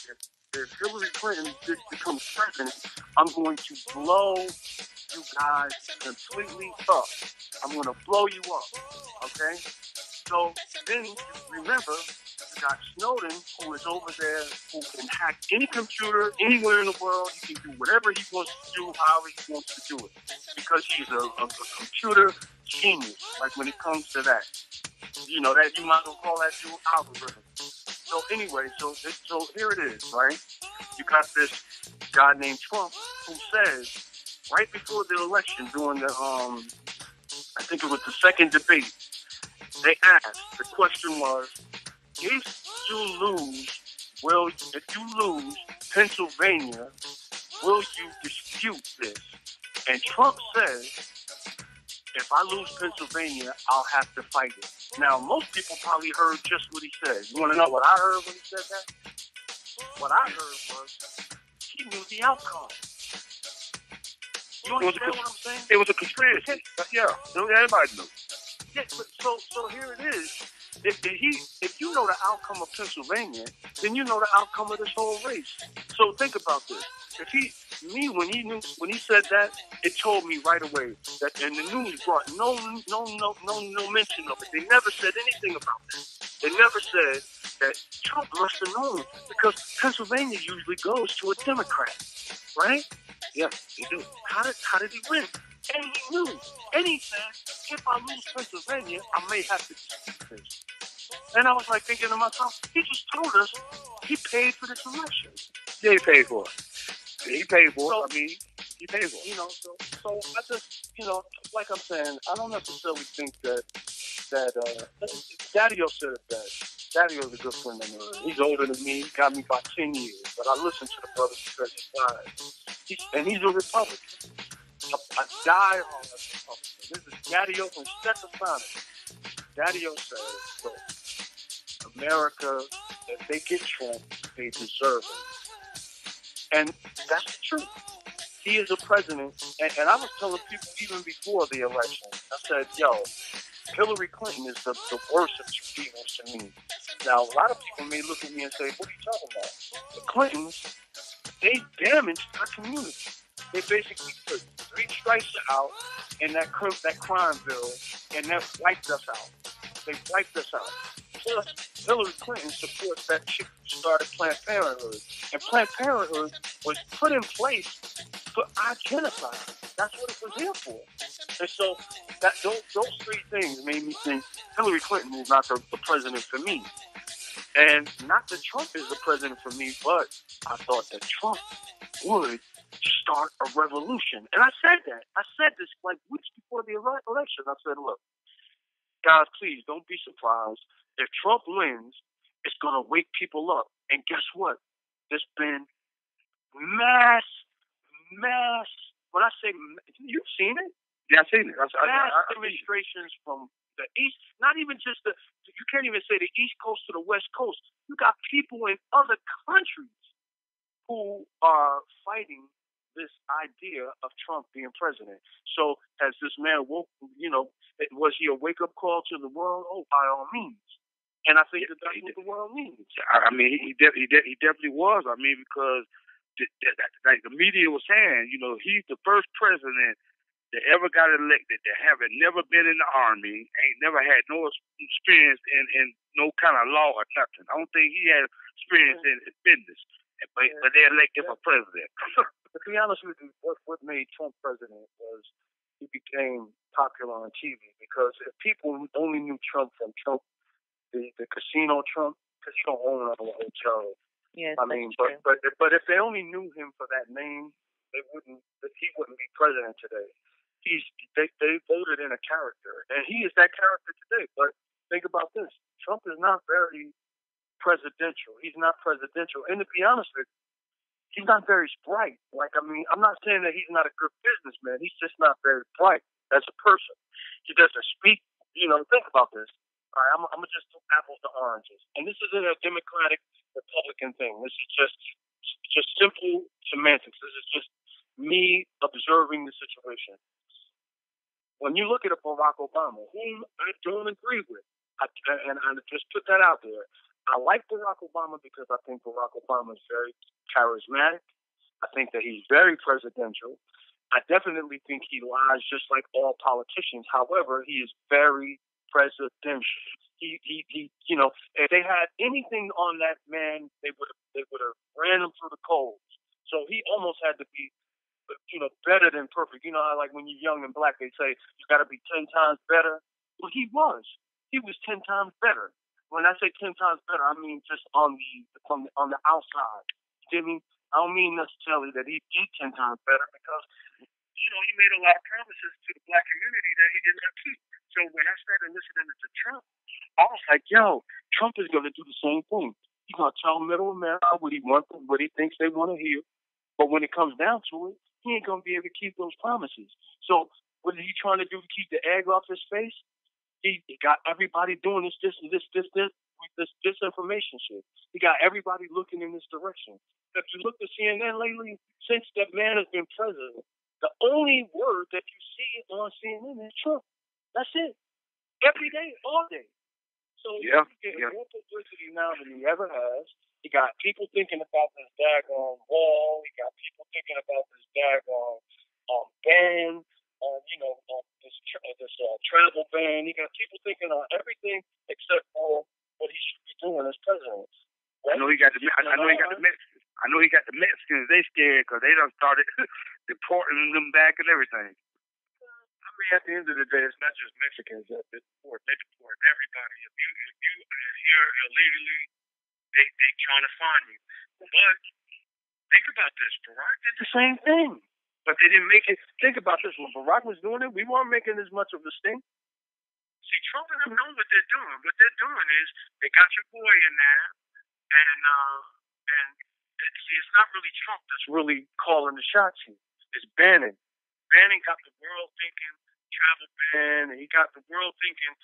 if Hillary Clinton becomes president, I'm going to blow you guys completely up. I'm going to blow you up, okay? So then, remember, you got Snowden, who is over there, who can hack any computer anywhere in the world. He can do whatever he wants to do, however he wants to do it, because he's a computer genius. Like when it comes to that, that you might as well call that dude algorithm. So anyway, so here it is, right? You got this guy named Trump who says right before the election, during the I think it was the second debate, they asked, the question was, if you lose Pennsylvania, will you dispute this? And Trump says, if I lose Pennsylvania, I'll have to fight it. Now, most people probably heard just what he said. You want to know what I heard when he said that? What I heard was, he knew the outcome. You understand what I'm saying? It was a conspiracy. Yeah, everybody knew. Yeah, but so here it is. If you know the outcome of Pennsylvania, then you know the outcome of this whole race. So think about this. When he said that, it told me right away that, and the news brought no mention of it. They never said anything about that. They never said that Trump must have known, because Pennsylvania usually goes to a Democrat, right? Yeah, he do. How did he win? And he knew. And he said, if I lose Pennsylvania, I may have to dispute this. And I was like thinking to myself, he just told us he paid for this election. Yeah, he paid for it. He paid for it. I mean, he paid for it. So I just, like I'm saying, I don't necessarily think that Daddy-O said it best. Daddy-O's a good friend of mine. He's older than me, got me by 10 years, but I listen to the brother because he's fine. And he's a Republican. A die-hard Republican. This is Daddy-O from Stetsasonic. Daddy-O says, look, America, if they get Trump, they deserve it. And that's the truth. He is a president, and I was telling people even before the election, I said, yo, Hillary Clinton is the worst of two evils to me. Now, a lot of people may look at me and say, what are you talking about? The Clintons, they damaged our community. They basically put 3 strikes out in that crime bill, and that wiped us out. They wiped us out. Plus, Hillary Clinton supports that chick who started Planned Parenthood. And Planned Parenthood was put in place for our genocide. That's what it was here for. And so those 3 things made me think Hillary Clinton is not the president for me. And not that Trump is the president for me, but I thought that Trump would start a revolution. And I said that. I said this like weeks before the election. I said, look, guys, please don't be surprised. If Trump wins, it's going to wake people up. And guess what? There's been mass, when I say, you've seen it? Yeah, I've seen it. Mass demonstrations from the East, not even just you can't even say the East Coast to the West Coast. You got people in other countries who are fighting this idea of Trump being president. So has this man woke, was he a wake-up call to the world? Oh, by all means. And I think that's what the world needs. I mean, he definitely was. I mean, because like the media was saying, he's the first president that ever got elected that haven't never been in the army, ain't never had no experience in no kind of law or nothing. I don't think he had experience in business, but they elected for president. To be honest with you, what made Trump president was he became popular on TV, because if people only knew Trump from Trump, the casino Trump, because he don't own a hotel. Yes, I mean, but if they only knew him for that name, he wouldn't be president today. They voted in a character, and he is that character today. But think about this: Trump is not very presidential. He's not presidential, and to be honest with you, he's not very bright. Like, I mean, I'm not saying that he's not a good businessman. He's just not very bright as a person. He doesn't speak. Think about this. All right, I'm gonna just do apples to oranges, and this isn't a Democratic Republican thing. This is just simple semantics. This is just me observing the situation. When you look at a Barack Obama, whom I don't agree with, and I just put that out there, I like Barack Obama because I think Barack Obama is very charismatic. I think that he's very presidential. I definitely think he lies just like all politicians. However, he is very presidential. He if they had anything on that man, they would have ran him through the coals. So he almost had to be, better than perfect. You know how, like, when you're young and black, they say you got to be 10 times better. Well, he was 10 times better. When I say 10 times better, I mean just on the outside. You get me? I don't mean necessarily that he did 10 times better, because he made a lot of promises to the black community that he did not keep. So when I started listening to Trump, I was like, yo, Trump is going to do the same thing. He's going to tell middle America what he wants, what he thinks they want to hear. But when it comes down to it, he ain't going to be able to keep those promises. So what is he trying to do to keep the egg off his face? He got everybody doing this disinformation shit. He got everybody looking in this direction. If you look at CNN lately, since that man has been president, the only word that you see on CNN is Trump. That's it. Every day, all day. So he's getting more publicity now than he ever has. He got people thinking about this daggone wall. He got people thinking about this daggone ban on, this travel ban. He got people thinking on everything except for what he should be doing as president. Right? I know he got the Mexicans. I know he got the Mexicans. They scared because they done started deporting them back and everything. I mean, at the end of the day, it's not just Mexicans that deport. They deport everybody. If you are here illegally, they trying to find you. But think about this. Barack did the same thing. But they didn't make it. Think about this. When Barack was doing it, we weren't making as much of a stink. See, Trump and them know what they're doing. What they're doing is they got your boy in there, and see, it's not really Trump that's really calling the shots here. It's Bannon. Bannon got the world thinking travel ban, and he got the world thinking,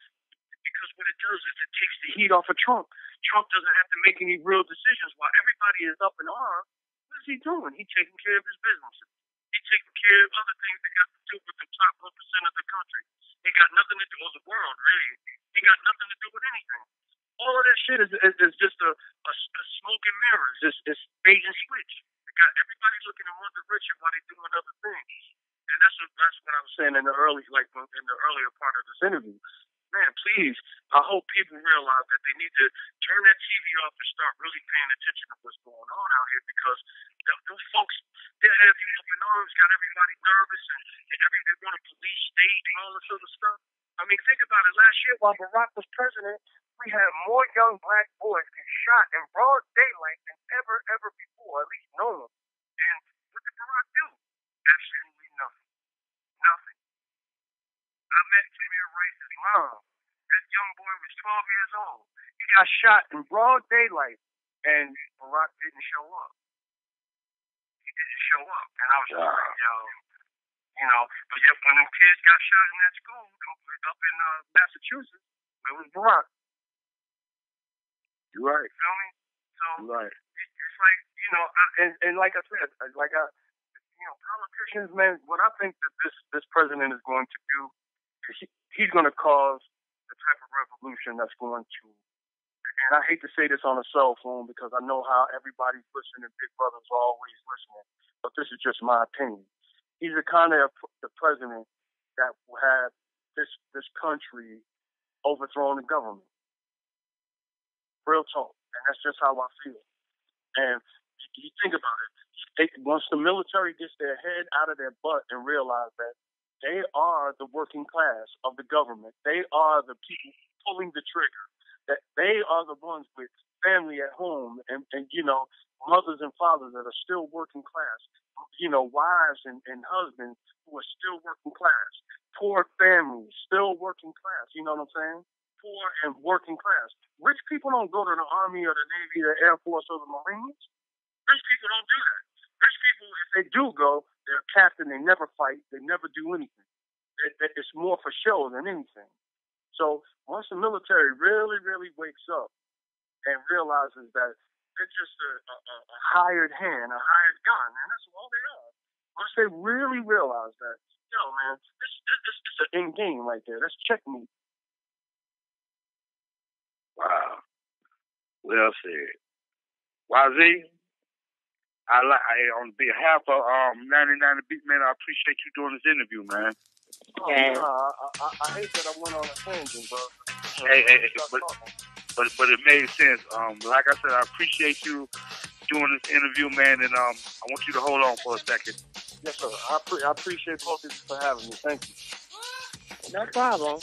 because what it does is it takes the heat off of Trump. Trump doesn't have to make any real decisions while everybody is up in arms. What is he doing? He's taking care of his businesses. He's taking care of other things that got to do with the top 1% of the country. He got nothing to do with the world, really. He got nothing to do with anything. All of that shit is just a smoke and mirrors. It's bait and switch. They got everybody looking at Mother Richard while they doing other things. And that's what I was saying in the earlier part of this interview. Man, please, I hope people realize that they need to turn that TV off and start really paying attention to what's going on out here, because those folks, they have you up in arms, got everybody nervous, and they want a police state and all this other stuff. I mean, think about it. Last year, while Barack was president, we had more young black boys get shot in broad daylight than ever before, at least known. And what did Barack do? Absolutely nothing. Nothing. I met Tamir Rice's mom. That young boy was 12 years old. He got shot in broad daylight, and Barack didn't show up. He didn't show up. And I was just like, yo, but yet when them kids got shot in that school up in Massachusetts, it was Barack. You're right. You feel me? So you're right. It's like, and like I said, politicians, man, what I think that this president is going to do is he's going to cause the type of revolution that's going to, and I hate to say this on a cell phone because I know how everybody's listening, Big Brother's always listening, but this is just my opinion. He's the kind of the president that will have this country overthrowing the government. Real talk. And that's just how I feel. And you think about it. Once the military gets their head out of their butt and realize that they are the working class of the government, they are the people pulling the trigger, that they are the ones with family at home and mothers and fathers that are still working class, wives and husbands who are still working class, poor families, still working class, you know what I'm saying? Poor and working class. Rich people don't go to the Army or the Navy, the Air Force, or the Marines. Rich people don't do that. Rich people, if they do go, they're a captain, they never fight, they never do anything. It's more for show than anything. So once the military really, really wakes up and realizes that they're just a hired hand, a hired gun, and that's all they are. Once they really realize that, man, this is an end game right there. That's checkmate. Wow. Well said. YZ, on behalf of 99 The Beat, man, I appreciate you doing this interview, man. I hate that I went on a tangent, bro. But it made sense. Like I said, I appreciate you doing this interview, man, and I want you to hold on for a second. Yes, sir. I appreciate both of you for having me. Thank you. No problem.